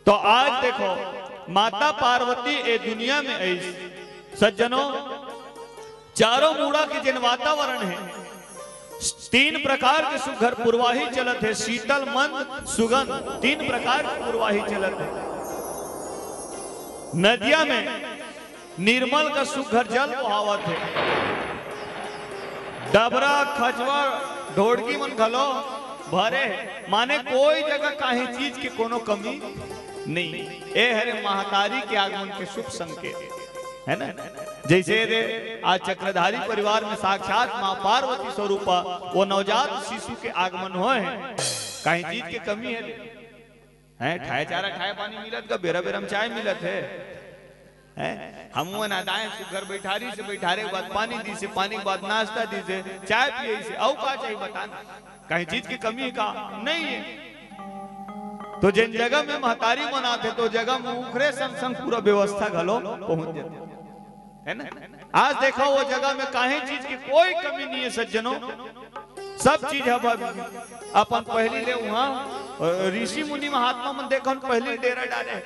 तो आज देखो माता पार्वती ए दुनिया में ऐसी सज्जनों चारों मूड़ा के जिन वातावरण है, तीन प्रकार के सुघर पुरवाही चलत है, शीतल मंद सुगंध, तीन प्रकार की पुरवाही चलत है। नदिया में निर्मल का सुघर जल बहावत है, डबरा खचवा ढोड़की मन घलो भरे है, माने कोई जगह काहे चीज की कोनो कमी नहीं। ए हरे महातारी के आगमन के शुभ संकेत है ना। जैसे रे आज चक्रधारी परिवार में साक्षात मां पार्वती स्वरूपा वो नवजात शिशु के आगमन हुए हैं, कहीं चीज की कमी है ठाए चारा ठाए पानी मिलत का बेरा बेरम चाय मिलत है हम ना दाएं घर बैठारी से बैठारे के बाद पानी दी से, पानी के बाद नाश्ता दी से, चाय पिए से, औ का चाहिए बताना, कहीं चीज की कमी का नहीं है। तो जिन जगह में महतारी मनाते तो जगह में उखरे संग संग पूरा व्यवस्था घलो पहुंच जाते है ना। आज देखो वो जगह में काहे चीज की कोई कमी नहीं है सज्जनों, सब चीज है। अपन पहली ले वहां ऋषि मुनि महात्मा मन देखो पहली डेरा डाले,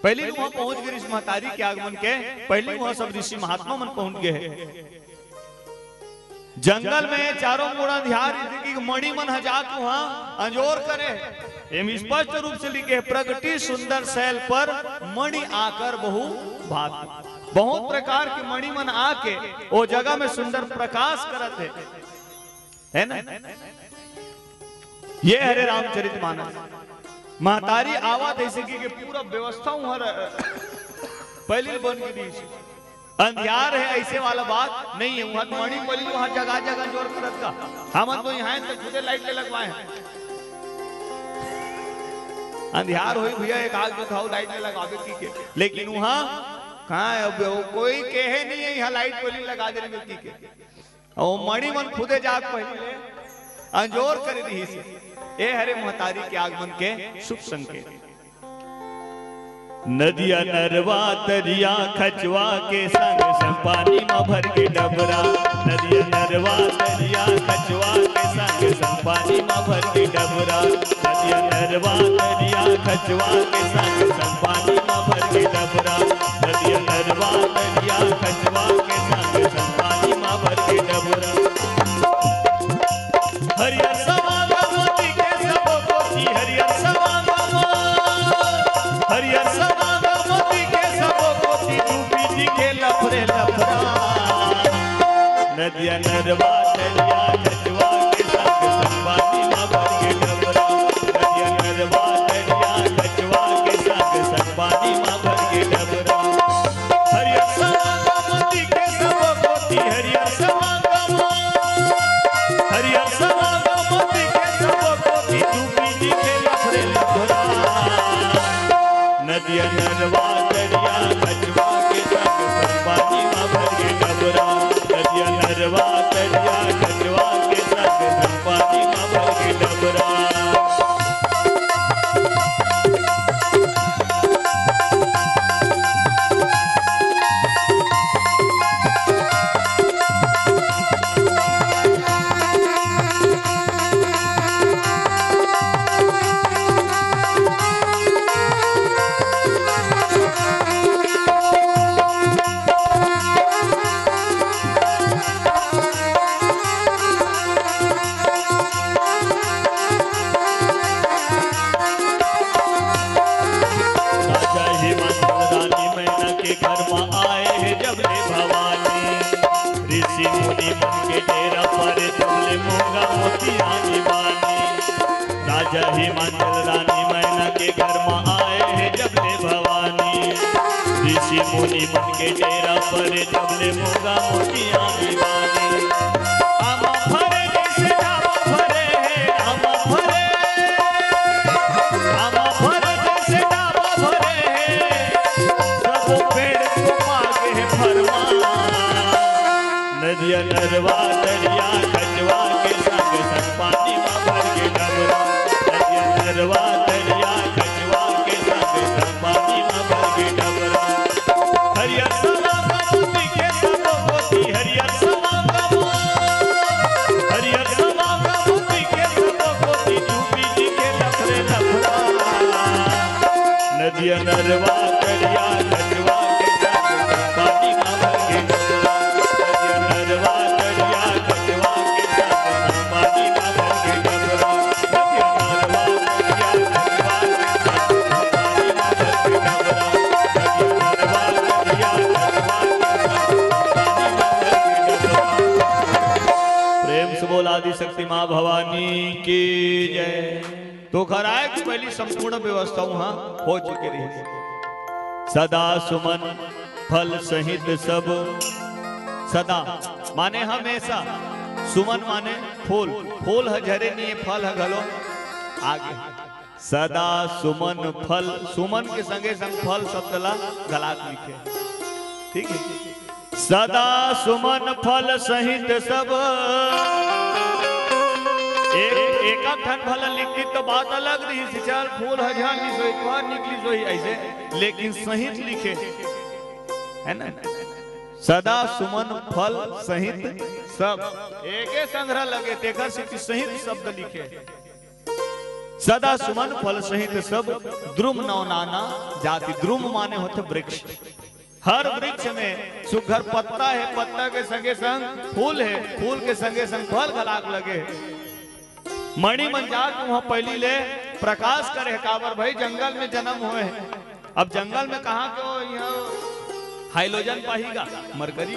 पहली वहां पहुंच गए ऋषि महतारी के आगमन के पहले वहां सब ऋषि महात्मा मन पहुंच गए। जंगल में चारों मुड़ा ध्यान मणि मन हजाक वहां अंजोर करे, एम स्पष्ट रूप से लिखे प्रगति सुंदर शैल पर मणि आकर बहु भात, बहुत प्रकार के मणि मन आके वो जगह में सुंदर प्रकाश करत है ना। ये हरे रामचरितमानस महतारी आवाज ऐसे की पूरा व्यवस्था वहां पहली बन गई, अंधियार है ऐसे वाला बात नहीं है। वहां मणि बोली वहां जगह जगह जोर करत का, हम तो यहाँ तक खुदे लाइट ले लगवाए हैं, अंधियार हो भैया एक आग जो था लाइट ले लगावे की के, लेकिन वहां कहाँ है कोई कहे नहीं है यहाँ लाइट बोली लगा दे व्यक्ति के, और मणि मन खुदे जाग पहले अंजोर कर दी से। ए हरे महतारी के आगमन के शुभ संकेत। नदिया नरवा तरिया खचवा के संग संग पानी में भर के डबरा, नदिया नरवा तरिया खचवा के संग संग पानी में भर के डबरा, नदिया नरवा तरिया खचवा के संग संग पानी में भर के डबरा, नदिया नरवा तरिया खचवा के संग संग पानी में भर के डबरा। हरियर समागम मोती के सब कोठी, हरियर समागम, हरियर समागम मोती के सब कोठी, डूबी जी के लफरे लफरा, नदिया नरवा तरिया खचवा के संग संग पानी में भर के डबरा, नदिया नरवा तरिया खचवा के संग संग पानी में भर के डबरा। हरियर समागम मोती के सब कोठी, हरियर समागम, हरियर समागम मोती के सब कोठी, डूबी जी के लफरे लफरा, नदिया नरवा तरिया खचवा के संग संग पानी में भर के डबरा, नदिया नरवा तरिया खचवा के संग संग पानी में भर के डबरा। राजा हिमाचल रानी मैना के घर में आए हैं जबले भवानी, ऋषि मुनि मन के डेरा पर जबले मोगा मोतिया दीवानी। आमा भरे जैसे आमा भरे है, आमा भरे, आमा भरे जैसे आमा भरे है, सब पेड़ को मांगे है फरमा, नदिया नरवा तरिया खचवा के संग संग पानी में भर के डबरा, नदिया नरवा तरिया खचवा के संग संग पानी में भर के डबरा। हरियर समागम मोती के सब मोती, नदिया नरवा करिया घटवा के संग पानी ना भंगे डबरा नदिया नरवा करिया घटवा के संग पानी ना भंगे डबरा नदिया नरवा करिया घटवा के संग पानी ना भंगे डबरा नदिया नरवा करिया घटवा के संग पानी ना भंगे डबरा। प्रेम से बोला आदि शक्ति माँ भवानी की जय। तो खराय की पहली संपूर्ण व्यवस्था वहां हो चुकी रही। सदा सुमन फल सहित सब, सदा माने हमेशा, सुमन माने फूल, फूल है झरे नहीं फल है घलो आगे। सदा सुमन फल, सुमन के संगे संग फल शब्द ला गलात लिखे, ठीक है। सदा सुमन फल सहित सब, एक ठन भला लिखी तो बात अलग रही, सिचार फूल हजार निकली सोई ऐसे, लेकिन सहित लिखे है ना। सदा सुमन फल सहित सब, एक संग्रह लगे तेकर से सहित शब्द लिखे। सदा सुमन फल सहित सब, द्रुम नौ नाना जाति। द्रुम माने होते वृक्ष, हर वृक्ष में सुघर पत्ता है, पत्ता के संगे संग फूल है, फूल के संगे संग फल गलाक लगे। मणि मंजात वहां पहली ले प्रकाश करे काबर भाई जंगल में जन्म हुए हैं। अब जंगल में कहा के यहाँ हाइलोजन पाहीगा मरकरी,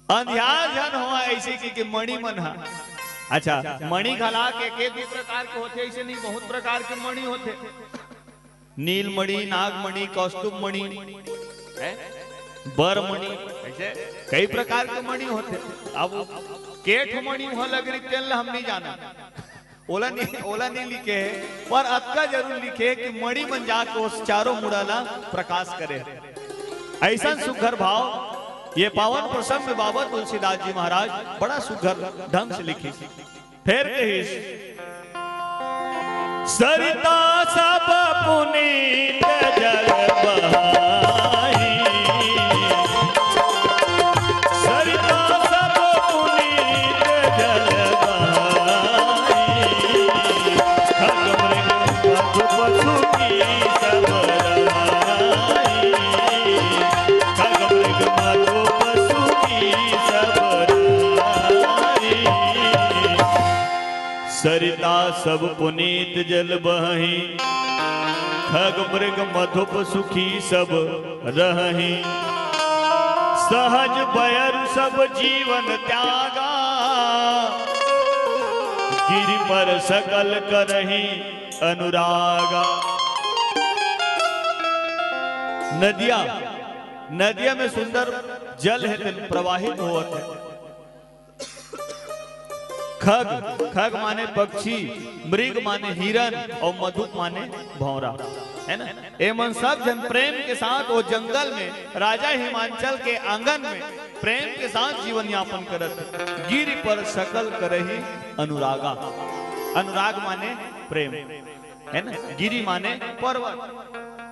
अंधियार जन हुआ ऐसे की मणि मन हा। अच्छा मणि गला के दो प्रकार के होते, ऐसे नहीं बहुत प्रकार के मणि होते, नीलमणि, नागमणि, कौस्तुभ मणि, बरमणि, ऐसे कई प्रकार के मणि होते। अब केठ मणि वहां लग रही हम नहीं जाना, ओला नहीं लिखे है, पर अतका जरूर लिखे कि मणि मन जाके उस चारों मुड़ाला प्रकाश करे। ऐसा सुघर भाव ये पावन प्रसंग में बाबा तुलसीदास जी महाराज बड़ा सुघर ढंग से लिखी। फिर कही सरिता सब पुनीत जल बहाई, सरिता सब पुनीत जल बहाई, खग मृग मधु पशु की सब रहाई, खग मृग मधु पशु की सब रहाई। सरिता सब पुनीत जल बहि, खग मृग मधुप सुखी सब रहि, सहज बयर सब जीवन त्यागा, गिरि पर सकल करहि अनुरागा। नदिया, नदिया में सुंदर जल है प्रवाहित होता है। खग, खग माने पक्षी, मृग माने हिरन और मधुप माने भौरा, है ना। एमन सब जन प्रेम के साथ वो जंगल में राजा हिमांचल के आंगन में प्रेम के साथ जीवन यापन करत। गिरि पर सकल करहि अनुरागा, अनुराग माने प्रेम, है ना। गिरि माने पर्वत,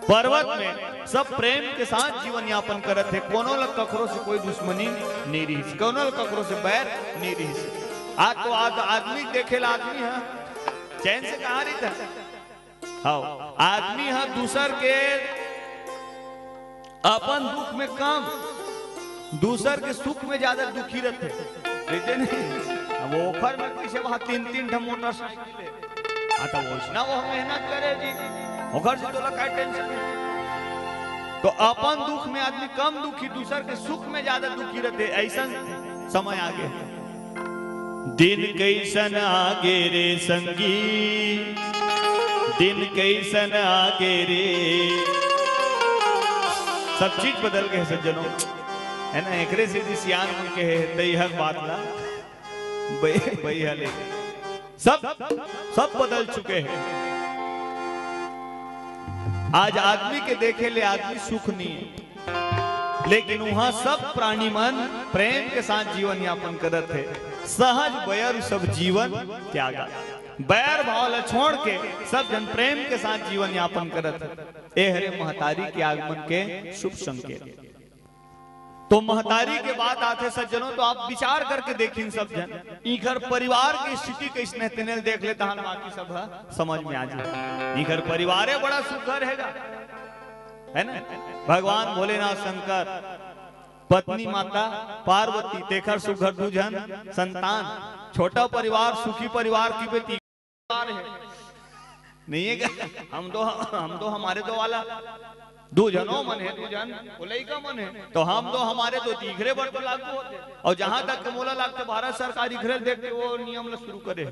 पर्वत में सब प्रेम के साथ जीवन यापन करत है। कोनो लग ककरो से कोई दुश्मनी नहीं रही, कोनो लग ककरो से बैर नहीं रही। आज तो आदमी देखेला आदमी है चैन से कहा रही था, हाँ आदमी है दूसर के अपन दुख में कम, दूसर के सुख में ज्यादा दुखी रहते, रहते नहीं। वो ऑफर में कैसे वहां 3-3 मोटरसाइकिल आता वो वो मेहनत करे जी, ओकर से तोला का टेंशन नहीं। तो अपन दुख में आदमी कम दुखी, दूसर के सुख में ज्यादा दुखी रहते। ऐसा समय आगे दिन कैसन आगे रे संगी, दिन कैसन आगे रे, सब चीज बदल गए सज्जनों, है ना। एकरे से सियान मन के है तई हर बात ला बई हले सब बदल चुके हैं। आज आदमी के देखे ले आदमी सुख नहीं है, लेकिन वहां सब प्राणी मन प्रेम के साथ जीवन यापन करत है। सहज बैर सब जीवन त्यागा, बैर भाव छोड़ के सब जन प्रेम के साथ जीवन यापन करत है। ए हरे महतारी के आगमन के शुभ संकेत। तो महतारी के बाद आते सज्जनों, तो आप विचार करके देखिन सब जन, इधर परिवार की स्थिति कैसने तेने देख लेता हन, बाकी सब समझ में आ जाए। इधर परिवार है बड़ा सुखर है ना। भगवान भोलेनाथ शंकर, पत्नी माता पार्वती, तेखर सुघर दुजन संतान, छोटा परिवार सुखी परिवार की बेटी है नहीं है क्या? हम दो हमारे दो वाला दो जनों मन है, दो जन बोले का मन है, तो हम दो हमारे दो तीखरे बड़ तो लागू होते। और जहां तक मोला लागते भारत सरकार इखरे देखते वो नियम ला शुरू करे।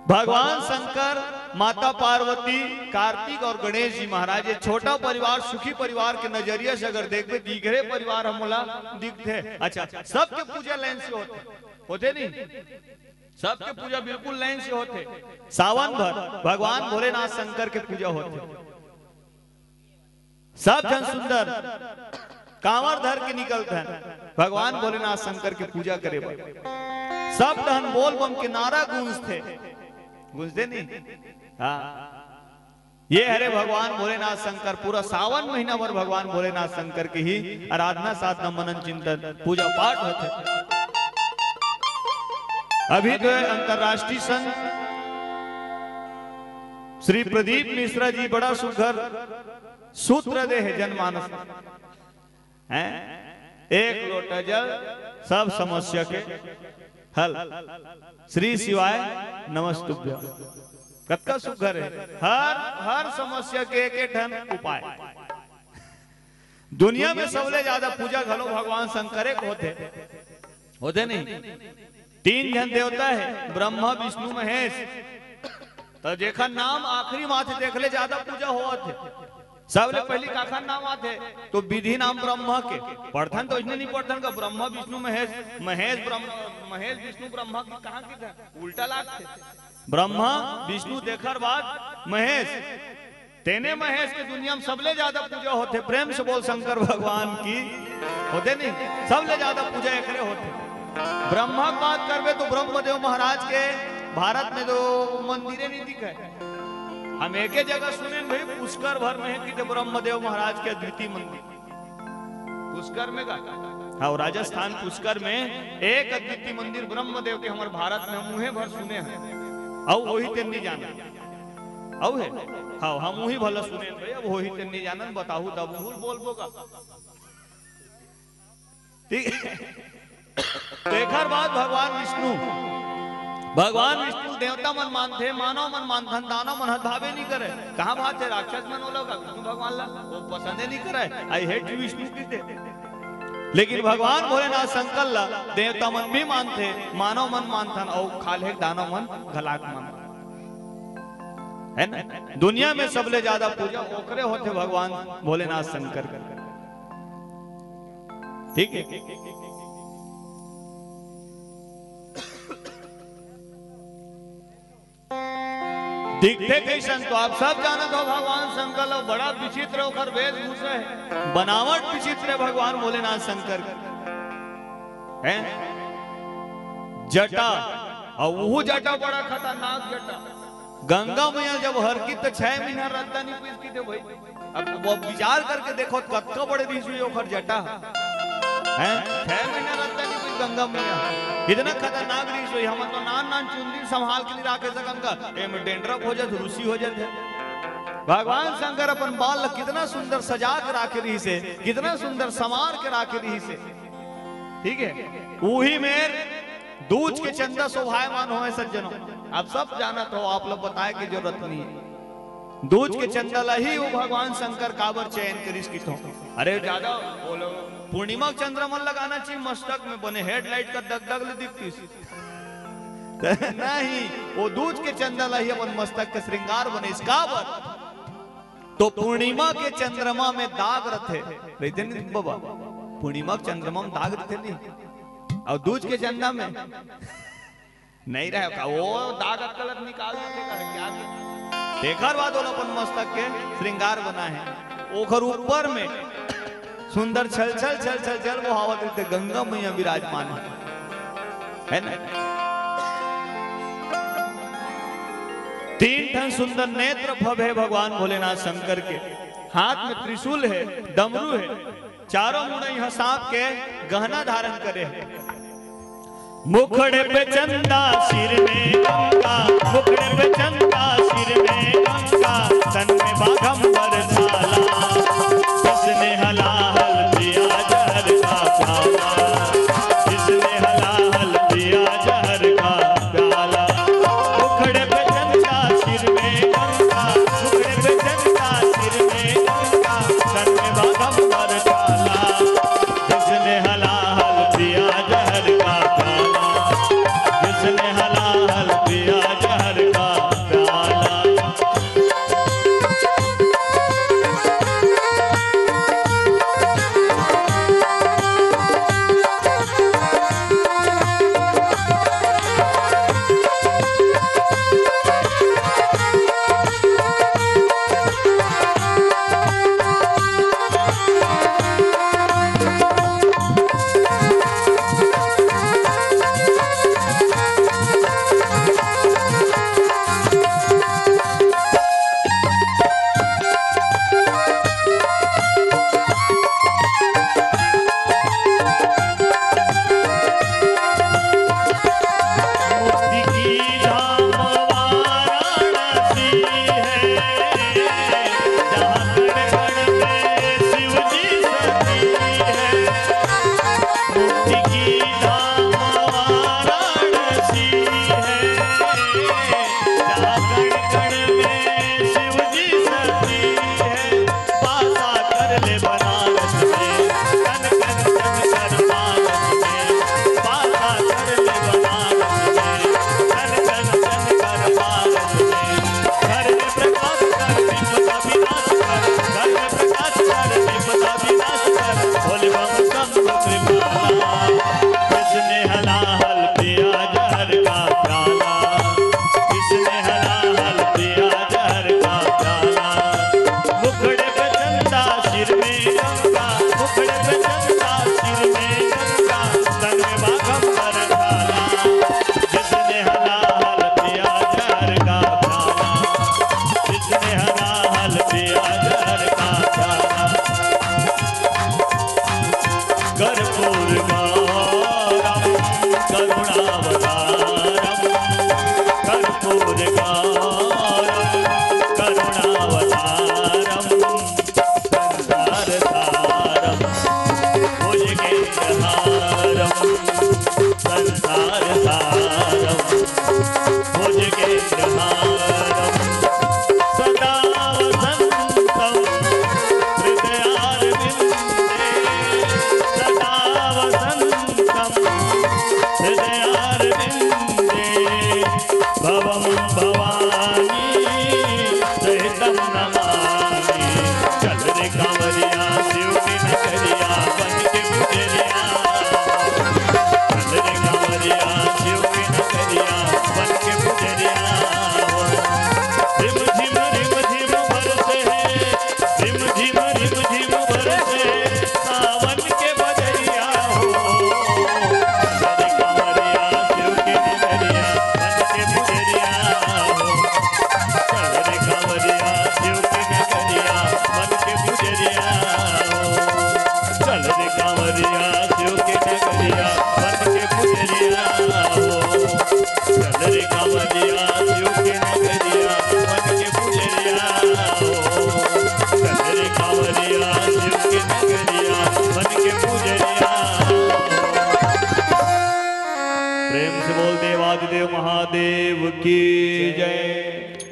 भगवान शंकर, माता पार्वती, कार्तिक और गणेश जी महाराज, ये छोटा परिवार सुखी परिवार के नजरिए से अगर देखते तीखरे परिवार हमला दिखते। अच्छा, सबके पूजा लाइन से होते नहीं, सबके पूजा बिल्कुल लाइन से होते। सावन भर भगवान भोलेनाथ शंकर के पूजा होते। सब जन सुंदर कांवर धर के निकलते हैं भगवान भोलेनाथ शंकर के पूजा करे। सब धन बोल बम के नारा गूंजते, गूंजते नहीं? हाँ, ये हरे भगवान भोलेनाथ शंकर पूरा सावन महीना भर भगवान भोलेनाथ शंकर की ही आराधना, साधना, मनन, चिंतन, पूजा पाठ होते। अभी तो अंतरराष्ट्रीय संत श्री प्रदीप मिश्रा जी बड़ा सुघर सूत्र दे है जनमानस हैं, एक लोटा जल सब समस्या के हल, श्री शिवाय नमस्तुभ्य। कतका सुघर है, हर समस्या के एक ठन उपाय। दुनिया में सबले ज्यादा पूजा घलो भगवान शंकर के होते नहीं। 3 जन देवता है, ब्रह्मा विष्णु महेश, तो जेखा नाम आखिरी माथे देखले ज्यादा पूजा होत है। सबले पहली काखा नाम आते तो विधि नाम ब्रह्मा के पढ़थन, तो इसने नहीं पढ़थन का ब्रह्मा विष्णु महेश, महेश विष्णु ब्रह्मा की कहां की था, उल्टा लागते। ब्रह्मा विष्णु देखर बाद महेश, तेने महेश के दुनिया में सबले ज्यादा पूजा होते। प्रेम से बोल शंकर भगवान की होते नहीं, सबले ज्यादा पूजा एकरे होते। ब्रह्मा की बात करवे तो ब्रह्मदेव महाराज के भारत में तो मंदिरे नहीं दिखे। हम एक जगह सुने भाई पुष्कर भर में है कि ब्रह्मदेव महाराज के अद्वितीय मंदिर पुष्कर में हाँ, राजस्थान पुष्कर में एक अद्वितीय मंदिर ब्रह्मदेव के हमारे भारत में मुहे भर सुने हैं। अब वही तेन नहीं जाना अब है, हाँ हम वही भला सुने भाई, अब वही तेन नहीं जाना बताऊ तब बोलबो का। ठीक है, देखर बाद भगवान विष्णु देवता मन मानते, मानव मन मानथन, दानव मन भावे नहीं करे। कहाँ बात है, राक्षस मन वो लोग विष्णु भगवान ला वो पसंद नहीं करे, आई हेट विष्णु की। लेकिन भगवान भोलेनाथ शंकर ला देवता मन भी मानते, मानव मन मानथन और खाले दानव मन घलाक मान है ना। दुनिया में सबले ज्यादा पूजा ओकरे होते भगवान भोलेनाथ शंकर। ठीक है, दिखते कैसन तो आप सब जानत हो भगवान शंकर बड़ा विचित्र होकर वेशभूषा है, बनावट विचित्र है भगवान भोलेनाथ शंकर है। जटा, और वो जटा बड़ा खतरनाक जटा। गंगा मैया जब हरकी तो 6 महीना रद्दा नहीं पीस की थे भाई। अब वो विचार करके देखो कतका बड़े रिश्वी ओखर जटा है, 6 महीना रद्दा नहीं पीस गंगा मैया, इतना खतरनाक रिश्वी। हम तो नान चुंदी संभाल के लिए राखे सकन का एम डेंड्रफ हो जाए, रूसी हो जाए। भगवान शंकर अपन बाल कितना सुंदर सजा के राखे रही से, कितना सुंदर संवार के राखे रही से। ठीक है, वही में दूज के चंदा शोभायमान हो सज्जनों, आप सब जानत हो, आप लोग बताए की जरूरत नहीं है। दूज के चंदा ला ही वो भगवान शंकर काबर चयन करिस की तो। अरे ज्यादा बोलो पूर्णिमा चंद्रमा लगाना चाहिए मस्तक में, बने हेडलाइट का दगदग ले दिखती नहीं, वो दूज के चंदा ला ही अपन मस्तक के श्रृंगार बने इसका बर। तो पूर्णिमा के चंद्रमा में दाग रहते नहीं बाबा, पूर्णिमा के चंद्रमा में दाग रहते नहीं, और दूज के चंदा में नहीं रहे वो दाग कलर निकाल क्या देखा बाद अपन मस्तक के श्रृंगार बना है। ओखर ऊपर में सुंदर छल छल छल छल छल वो हवा देते गंगा मैया विराजमान है ना। 3 ठन सुंदर नेत्र भव है भगवान भोलेनाथ शंकर के। हाथ में त्रिशूल है, डमरू है, चारों मुड़े यहाँ सांप के गहना धारण करे है। मुखड़े पे चंदा सिर में गंगा, मुखड़े पे चंदा सिर में गंगा, तन में बाघंबर झाला, जिसने हलाहल पिया जहर का प्याला, जिसने हलाहल पिया जहर का प्याला। मुखड़े पे चंदा सिर में गंगा, मुखड़े पे चंदा सिर में गंगा, तन में बाघंबर झाला, जिसने हलाहल पिया जहर का प्याला, जिसने हलाहल पिया जहर का प्याला।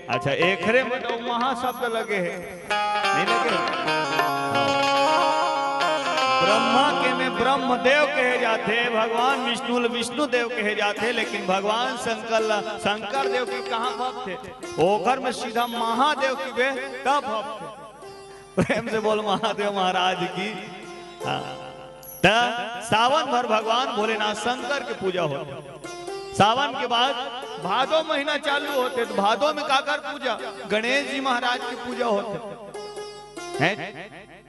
अच्छा एकरे में तो महा शब्द लगे हैं, नहीं लगे? ब्रह्मा के में ब्रह्मदेव कहे जाते, भगवान विष्णु विष्णु देव कहे जाते, लेकिन भगवान शंकर देव की कहाँ भक्त थे? ओखर में सीधा महादेव की वे तब भक्त थे। प्रेम से बोल महादेव महाराज की। सावन भर भगवान भोलेनाथ शंकर की पूजा होती। सावन के बाद भादो महीना चालू होते, तो भादो में काकर पूजा? गणेश जी महाराज की पूजा होते हैं।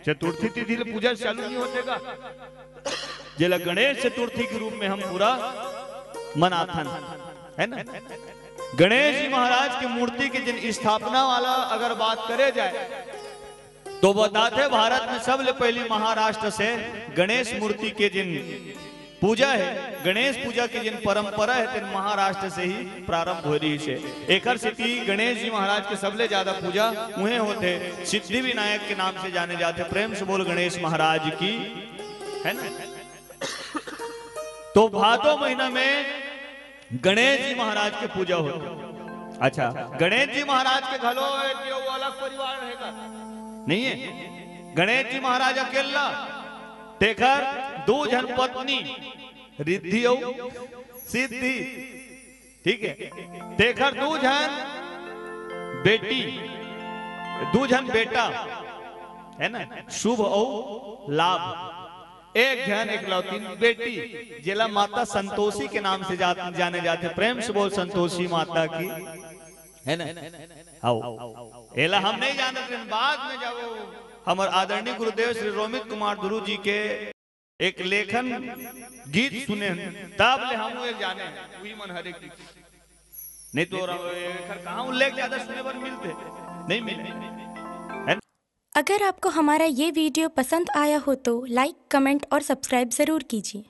चतुर्थी तिथि पूजा चालू नहीं होते का? जिला गणेश चतुर्थी के रूप में हम पूरा मनाथन है ना। गणेश जी महाराज की मूर्ति की जिन स्थापना वाला अगर बात करे जाए तो बताते भारत में सबसे पहली महाराष्ट्र से गणेश मूर्ति के जिन पूजा है, गणेश पूजा की जिन परंपरा है तीन महाराष्ट्र से ही प्रारंभ हो रही है। एकर स्थिति गणेश जी महाराज के सबले ज्यादा पूजा उन्हें होते सिद्धि विनायक के नाम से जाने जाते। प्रेम से बोल गणेश महाराज की, है ना। तो भादो महीना में गणेश जी महाराज की पूजा होती। अच्छा, गणेश जी महाराज के घलो वो अलग परिवार रहेगा नहीं है। गणेश जी महाराज अकेला तेखर दो जन पत्नी रिद्धि और सिद्धि, ठीक है। तेखर दो जन बेटी, दो जन बेटा, है ना, शुभ और लाभ। एक जन एकलौती बेटी जिला माता संतोषी के नाम से जाने जाते। प्रेम से बोल संतोषी माता की, है ना। आओ एला हम नहीं जानते, बाद में जब हमारे आदरणीय गुरुदेव श्री रोमित कुमार गुरु जी के एक लेखन गीत सुने तब ले हम एक जाने वही मन हरे की, नहीं तो कहाँ उल्लेख ज्यादा सुने पर मिलते नहीं मिले। अगर आपको हमारा ये वीडियो पसंद आया हो तो लाइक, कमेंट और सब्सक्राइब ज़रूर कीजिए।